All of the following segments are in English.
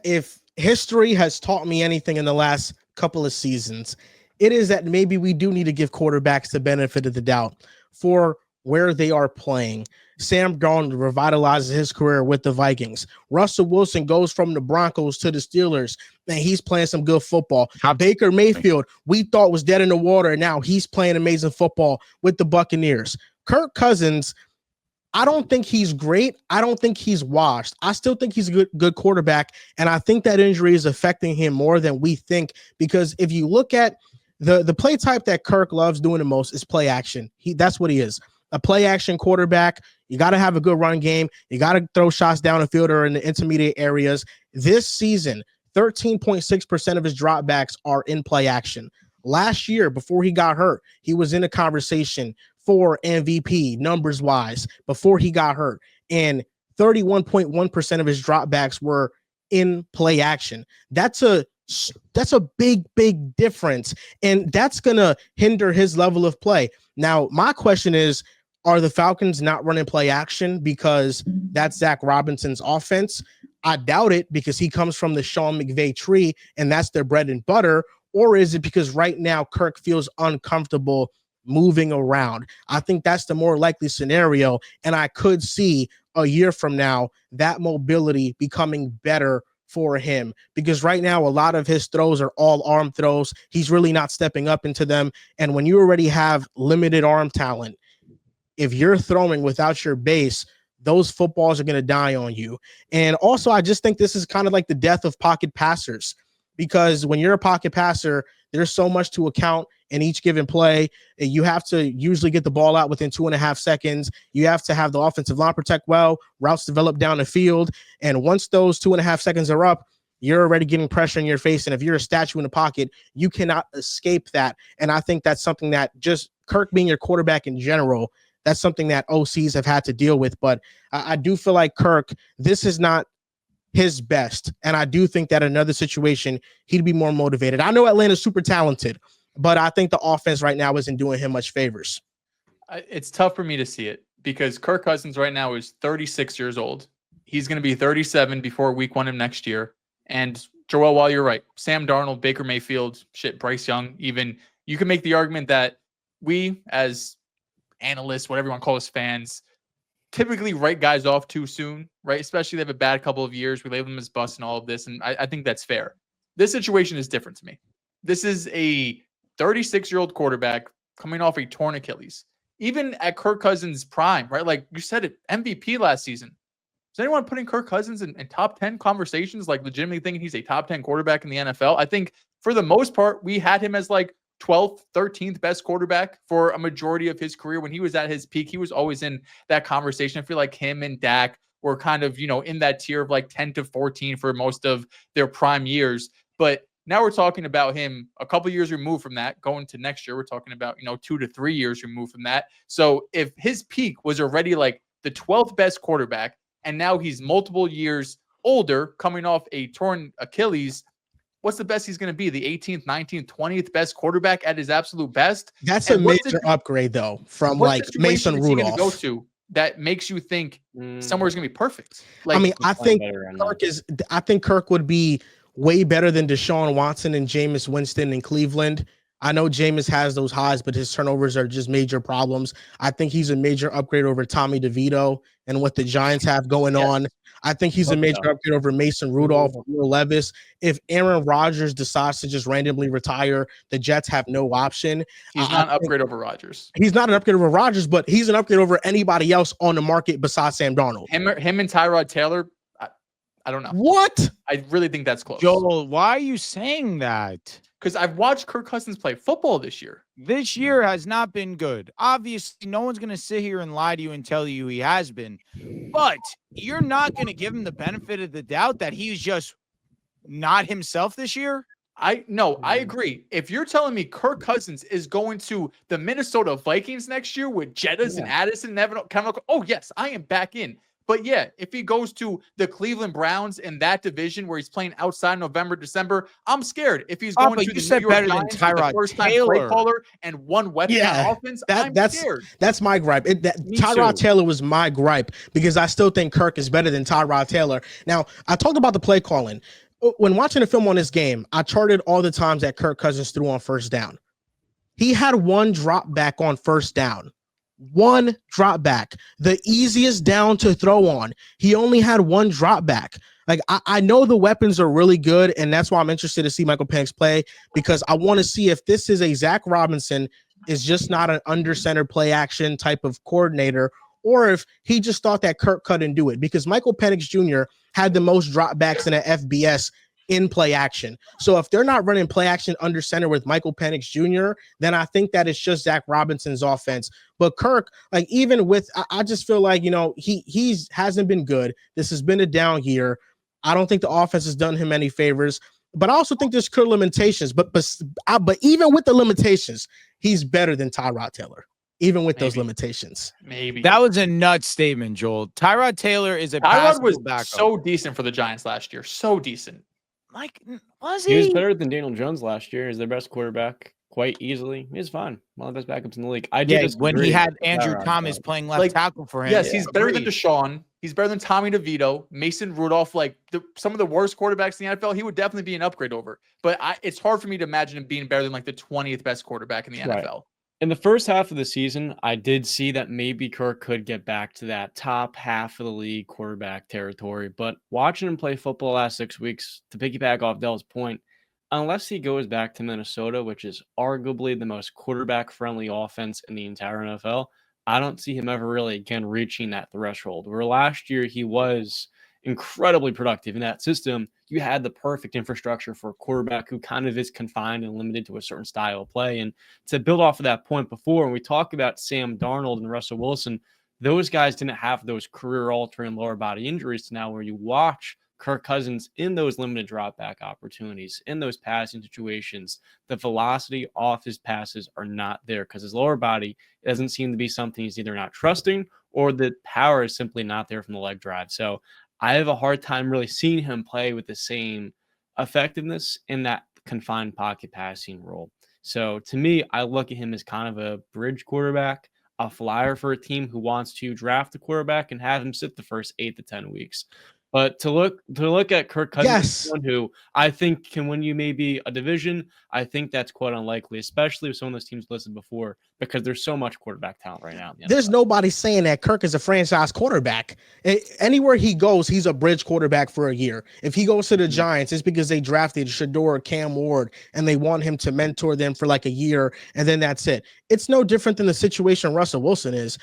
if history has taught me anything in the last couple of seasons, it is that maybe we do need to give quarterbacks the benefit of the doubt for where they are playing. Sam Darnold revitalizes his career with the Vikings. Russell Wilson goes from the Broncos to the Steelers, and he's playing some good football. Baker Mayfield, we thought was dead in the water, and now he's playing amazing football with the Buccaneers. Kirk Cousins, I don't think he's great. I don't think he's washed. I still think he's a good quarterback, and I think that injury is affecting him more than we think, because if you look at the play type that Kirk loves doing the most is play action. That's what he is. A play action quarterback. You got to have a good run game. You got to throw shots down the field or in the intermediate areas. This season, 13.6% of his dropbacks are in play action. Last year, before he got hurt, he was in a conversation for MVP numbers wise before he got hurt. And 31.1% of his dropbacks were in play action. That's a big difference. And that's going to hinder his level of play. Now, my question is, are the Falcons not running play action because that's Zach Robinson's offense? I doubt it, because he comes from the Sean McVay tree and that's their bread and butter. Or is it because right now Kirk feels uncomfortable moving around? I think that's the more likely scenario. And I could see a year from now that mobility becoming better for him, because right now a lot of his throws are all arm throws. He's really not stepping up into them. And when you already have limited arm talent, if you're throwing without your base, those footballs are going to die on you. And also, I just think this is kind of like the death of pocket passers, because when you're a pocket passer, there's so much to account in each given play. You have to usually get the ball out within 2.5 seconds. You have to have the offensive line protect well, routes develop down the field. And once those 2.5 seconds are up, you're already getting pressure in your face. And if you're a statue in the pocket, you cannot escape that. And I think that's something that just Kirk being your quarterback in general, that's something that OCs have had to deal with. But I do feel like Kirk, this is not his best. And I do think that in another situation, he'd be more motivated. I know Atlanta's super talented, but I think the offense right now isn't doing him much favors. It's tough for me to see it, because Kirk Cousins right now is 36 years old. He's going to be 37 before week 1 of next year. And Joel, while you're right, Sam Darnold, Baker Mayfield, Bryce Young, even, you can make the argument that we as analysts, whatever you want to call us, fans, typically write guys off too soon, right? Especially they have a bad couple of years. We label them as bust and all of this. And I think that's fair. This situation is different to me. This is a 36-year-old quarterback coming off a torn Achilles. Even at Kirk Cousins' prime, right? Like you said it, MVP last season. Is anyone putting Kirk Cousins in top 10 conversations, like legitimately thinking he's a top 10 quarterback in the NFL? I think for the most part, we had him as like 12th, 13th best quarterback for a majority of his career. When he was at his peak, he was always in that conversation. I feel like him and Dak were kind of, in that tier of like 10 to 14 for most of their prime years. But now we're talking about him a couple years removed from that. Going to next year, we're talking about, 2 to 3 years removed from that. So if his peak was already like the 12th best quarterback, and now he's multiple years older, coming off a torn Achilles, what's the best he's going to be? The 18th, 19th, 20th best quarterback at his absolute best? That's a major upgrade, though, from like Mason Rudolph. Go to that makes you think somewhere's going to be perfect. Like, I think Kirk would be way better than Deshaun Watson and Jameis Winston in Cleveland. I know Jameis has those highs, but his turnovers are just major problems. I think he's a major upgrade over Tommy DeVito and what the Giants have going on. I think he's a major upgrade over Mason Rudolph, Will Levis. If Aaron Rodgers decides to just randomly retire, the Jets have no option. He's not an upgrade over Rodgers. He's not an upgrade over Rodgers, but he's an upgrade over anybody else on the market besides Sam Darnold. Him and Tyrod Taylor, I don't know. What? I really think that's close. Joel, why are you saying that? Because I've watched Kirk Cousins play football this year. This year has not been good. Obviously, no one's going to sit here and lie to you and tell you he has been. But you're not going to give him the benefit of the doubt that he's just not himself this year? I agree. If you're telling me Kirk Cousins is going to the Minnesota Vikings next year with Jettas and Addison and Evan, oh, yes, I am back in. But yeah, if he goes to the Cleveland Browns in that division where he's playing outside November, December, I'm scared. If he's going to the New York Giants with the first-time play caller and one weapon on offense, I'm scared. That's my gripe. Tyrod Taylor was my gripe because I still think Kirk is better than Tyrod Taylor. Now, I talked about the play calling. when watching the film on this game, I charted all the times that Kirk Cousins threw on first down. He had one drop back on first down. One drop back, the easiest down to throw on. He only had one drop back. Like, I know the weapons are really good, and that's why I'm interested to see Michael Penix play, because I want to see if this is a Zach Robinson is just not an under center play action type of coordinator, or if he just thought that Kirk couldn't do it, because Michael Penix Jr. had the most dropbacks in an FBS in play action. So if they're not running play action under center with Michael Penix Jr., then I think that it's just Zach Robinson's offense. But Kirk, like, even with, I just feel like, you know, he hasn't been good. This has been a down year. I don't think the offense has done him any favors, but I also think there's clear limitations. But even with the limitations, he's better than Tyrod Taylor. Even with those limitations. Maybe. That was a nuts statement, Joel. Tyrod Taylor is a Tyrod was backup. so decent for the Giants last year. So decent. Like, was he? He was better than Daniel Jones last year. He's their best quarterback quite easily. He was fine. One of the best backups in the league. When he had Andrew Thomas playing left tackle for him. Yes, he's better than Deshaun. He's better than Tommy DeVito, Mason Rudolph, like some of the worst quarterbacks in the NFL. He would definitely be an upgrade over. But it's hard for me to imagine him being better than like the 20th best quarterback in the NFL. In the first half of the season, I did see that maybe Kirk could get back to that top half of the league quarterback territory. But watching him play football the last 6 weeks, to piggyback off Dell's point, unless he goes back to Minnesota, which is arguably the most quarterback-friendly offense in the entire NFL, I don't see him ever really again reaching that threshold. Where last year he was incredibly productive in that system. You had the perfect infrastructure for a quarterback who kind of is confined and limited to a certain style of play. And to build off of that point before, when we talk about Sam Darnold and Russell Wilson, those guys didn't have those career-altering lower body injuries. Now, where you watch Kirk Cousins in those limited drop back opportunities, in those passing situations, the velocity off his passes are not there because his lower body doesn't seem to be something he's either not trusting or the power is simply not there from the leg drive. So I have a hard time really seeing him play with the same effectiveness in that confined pocket passing role. So to me, I look at him as kind of a bridge quarterback, a flyer for a team who wants to draft a quarterback and have him sit the first 8 to 10 weeks. But to look at Kirk Cousins, someone who I think can win you maybe a division, I think that's quite unlikely, especially with some of those teams listed before, because there's so much quarterback talent right now. There's nobody saying that Kirk is a franchise quarterback. Anywhere he goes, he's a bridge quarterback for a year. If he goes to the Giants, it's because they drafted Shador, Cam Ward, and they want him to mentor them for like a year, and then that's it. It's no different than the situation Russell Wilson is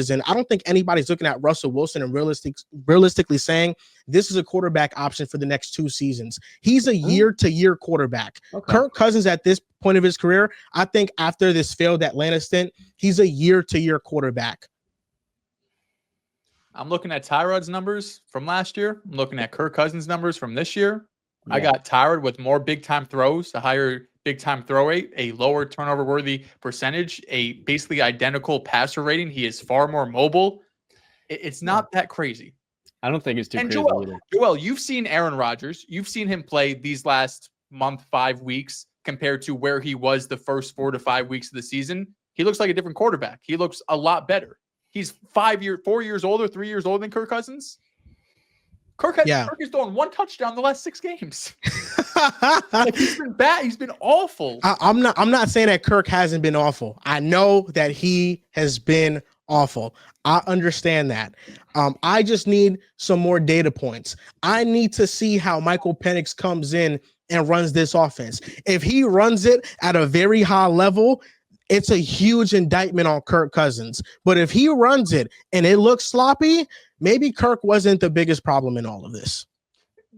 in. I don't think anybody's looking at Russell Wilson and realistically saying this is a quarterback option for the next 2 seasons. He's a year-to-year quarterback. Okay. Kirk Cousins at this point of his career, I think after this failed Atlanta stint, he's a year-to-year quarterback. I'm looking at Tyrod's numbers from last year. I'm looking at Kirk Cousins' numbers from this year. Yeah. I got Tyrod with more big-time throws, a higher big-time throw rate, a lower turnover-worthy percentage, a basically identical passer rating. He is far more mobile. It's not that crazy. I don't think it's too crazy either. Joel, you've seen Aaron Rodgers. You've seen him play these last month, 5 weeks compared to where he was the first 4 to 5 weeks of the season. He looks like a different quarterback. He looks a lot better. He's 4 years older, 3 years older than Kirk Cousins. Kirk is throwing 1 touchdown in the last 6 games. Like, he's been bad. He's been awful. I'm not saying that Kirk hasn't been awful. I know that he has been awful. I understand that. I just need some more data points. I need to see how Michael Penix comes in and runs this offense. If he runs it at a very high level, it's a huge indictment on Kirk Cousins. But if he runs it and it looks sloppy, maybe Kirk wasn't the biggest problem in all of this.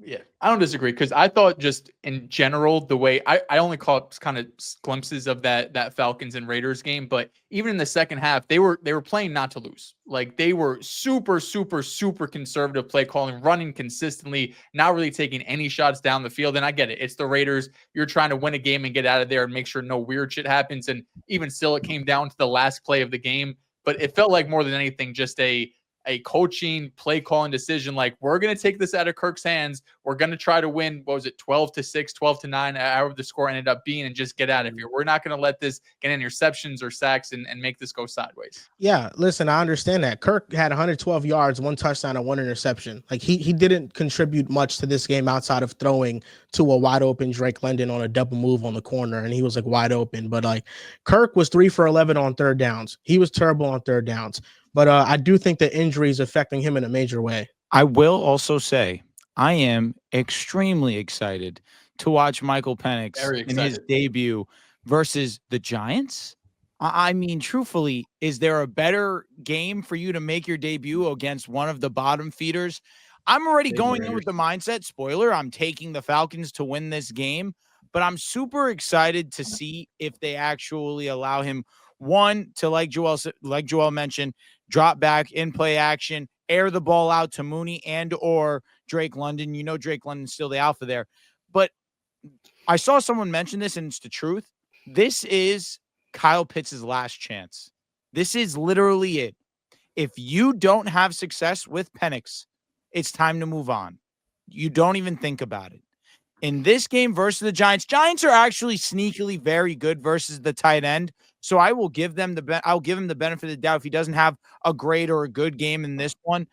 Yeah, I don't disagree, because I thought just in general, the way I only caught kind of glimpses of that Falcons and Raiders game, but even in the second half, they were playing not to lose. Like, they were super, super, super conservative play calling, running consistently, not really taking any shots down the field. And I get it. It's the Raiders. You're trying to win a game and get out of there and make sure no weird shit happens. And even still, it came down to the last play of the game. But it felt like more than anything, just a a coaching play calling decision. Like, we're going to take this out of Kirk's hands. We're going to try to win. What was it? 12-6, 12-9, however the score ended up being, and just get out of here. We're not going to let this get interceptions or sacks and make this go sideways. Yeah, listen, I understand that. Kirk had 112 yards, 1 touchdown, and 1 interception. Like he didn't contribute much to this game outside of throwing to a wide open Drake London on a double move on the corner, and he was like wide open. But like Kirk was 3 for 11 on third downs. He was terrible on third downs. But I do think the injury is affecting him in a major way. I will also say I am extremely excited to watch Michael Penix in his debut versus the Giants. I mean, truthfully, is there a better game for you to make your debut against one of the bottom feeders? I'm already going in with the mindset, spoiler, I'm taking the Falcons to win this game, but I'm super excited to see if they actually allow him, one, to like Joel mentioned, drop back in play action, air the ball out to Mooney and or Drake London. You know Drake London's still the alpha there. But I saw someone mention this, and it's the truth. This is Kyle Pitts' last chance. This is literally it. If you don't have success with Penix, it's time to move on. You don't even think about it. In this game versus the Giants are actually sneakily very good versus the tight end. So I will give them I'll give him the benefit of the doubt if he doesn't have a great or a good game in this one.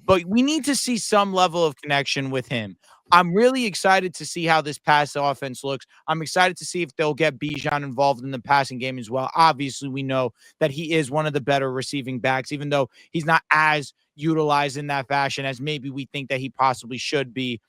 But we need to see some level of connection with him. I'm really excited to see how this pass offense looks. I'm excited to see if they'll get Bijan involved in the passing game as well. Obviously, we know that he is one of the better receiving backs, even though he's not as utilized in that fashion as maybe we think that he possibly should be.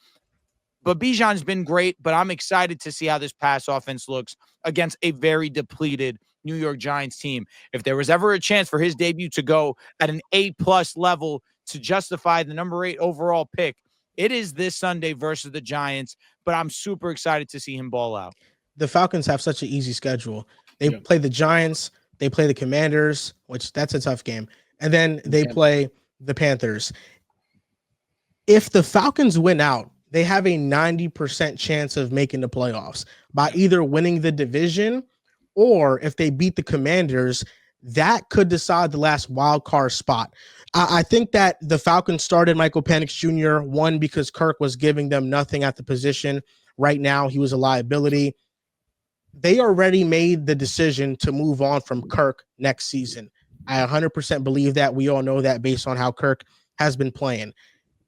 But Bijan's been great, but I'm excited to see how this pass offense looks against a very depleted New York Giants team. If there was ever a chance for his debut to go at an A+ level to justify the number 8 overall pick, it is this Sunday versus the Giants, but I'm super excited to see him ball out. The Falcons have such an easy schedule. They play the Giants, they play the Commanders, which that's a tough game, and then they play the Panthers. If the Falcons win out, they have a 90% chance of making the playoffs by either winning the division, or if they beat the Commanders, that could decide the last wild card spot. I think that the Falcons started Michael Penix Jr., one, because Kirk was giving them nothing at the position. Right now, he was a liability. They already made the decision to move on from Kirk next season. I 100% believe that. We all know that based on how Kirk has been playing.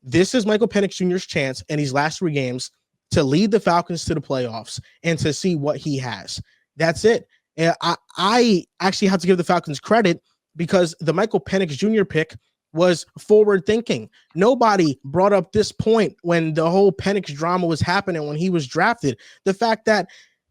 This is Michael Penix Jr.'s chance in these last 3 games to lead the Falcons to the playoffs and to see what he has. That's it. And I actually have to give the Falcons credit because the Michael Penix Jr. pick was forward thinking. Nobody brought up this point when the whole Penix drama was happening when he was drafted. The fact that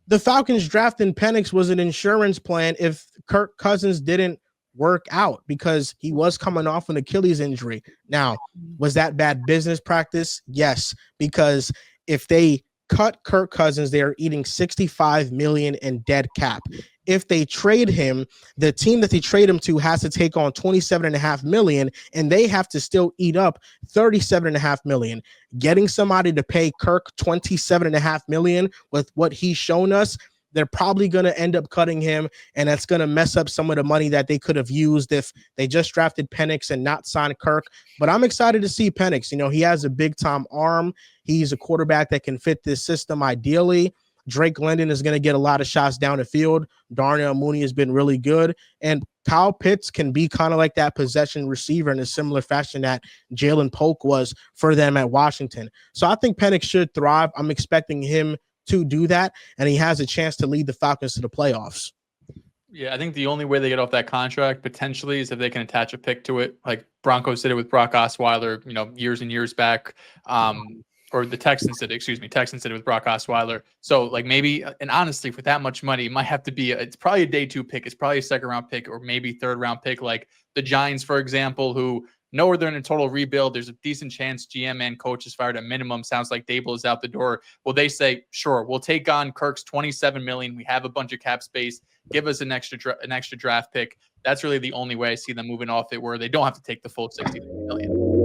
the Falcons drafting Penix was an insurance plan if Kirk Cousins didn't work out, because he was coming off an Achilles injury. Now, was that bad business practice? Yes, because if they cut Kirk Cousins, they are eating $65 million in dead cap. If they trade him, the team that they trade him to has to take on $27.5 million, and they have to still eat up $37.5 million. Getting somebody to pay Kirk $27.5 million with what he's shown us, they're probably going to end up cutting him, and that's going to mess up some of the money that they could have used if they just drafted Penix and not signed Kirk. But I'm excited to see Penix. You know, he has a big-time arm. He's a quarterback that can fit this system ideally. Drake London is going to get a lot of shots down the field. Darnell Mooney has been really good. And Kyle Pitts can be kind of like that possession receiver in a similar fashion that Jalen Polk was for them at Washington. So I think Penix should thrive. I'm expecting him to do that, and he has a chance to lead the Falcons to the playoffs. Yeah, I think the only way they get off that contract potentially is if they can attach a pick to it, like Broncos did it with Brock Osweiler, years and years back. Or the Texans did it with Brock Osweiler. So like maybe, and honestly, for that much money, it might have to be, it's probably a day 2 pick. It's probably a 2nd round pick or maybe 3rd round pick. Like the Giants, for example, who know they're in a total rebuild. There's a decent chance GM and coach is fired at minimum. Sounds like Dable is out the door. Well, they say, sure, we'll take on Kirk's $27 million. We have a bunch of cap space. Give us an extra draft pick. That's really the only way I see them moving off it, where they don't have to take the full $60 million.